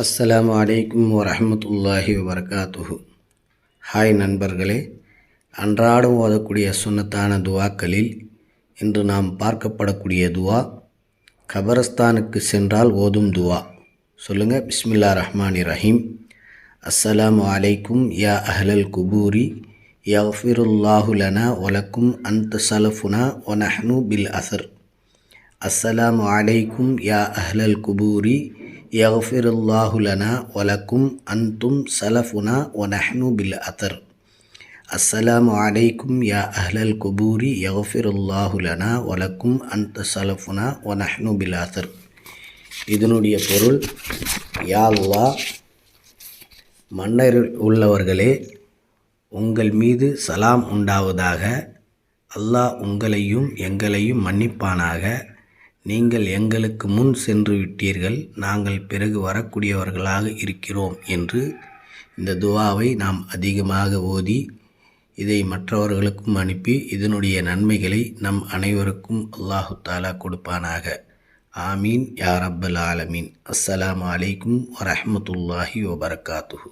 அஸ்ஸலாமு அலைக்கும் வரஹ்மத்துல்லாஹி வபரகாத்துஹு. ஹாய் நண்பர்களே, அன்றாடம் ஓதக்கூடிய சுன்னத்தான துவாக்களில் இன்று நாம் பார்க்கப்படக்கூடிய துவா கபரஸ்தானுக்கு சென்றால் ஓதும் துவா. சொல்லுங்கள். பிஸ்மில்லா ரஹ்மானி ரஹீம். அஸ்ஸலாமு அலைக்கும் யா அஹ்லல் குபூரி யஃபிருல்லாஹு லனா வலக்கும் அன்த சலஃபுனா வனஹ்னு பில் அசர். அஸ்ஸலாமு அலைக்கும் யா அஹ்லல் குபூரி யஃபிருல்லாஹு லனா வலக்கும் அன்தும் சலஃபுனா வனஹ்னு பில் அத்தர். அஸ்ஸலாமு அலைக்கும் யா அஹ்லல் குபூரி யஃபிருல்லாஹு லனா வலக்கும் அன்த சலஃபுனா வனஹ்னு பில் அத்தர். இதனுடைய பொருள், யா அல்லாஹ், மன்னரில் உள்ளவர்களே, உங்கள் மீது சலாம் உண்டாவதாக. அல்லாஹ் உங்களையும் எங்களையும் மன்னிப்பானாக. நீங்கள் எங்களுக்கு முன் சென்று விட்டீர்கள், நாங்கள் பிறகு வரக்கூடியவர்களாக இருக்கிறோம் என்று இந்த துவாவை நாம் அதிகமாக ஓதி இதை மற்றவர்களுக்கும் அனுப்பி இதனுடைய நன்மைகளை நம் அனைவருக்கும் அல்லாஹு தாலா கொடுப்பானாக. ஆமீன் யா ரப்பல் ஆலமீன். அஸ்ஸலாமு அலைக்கும் வரஹ்மத்துல்லாஹி வபரகாத்துஹு.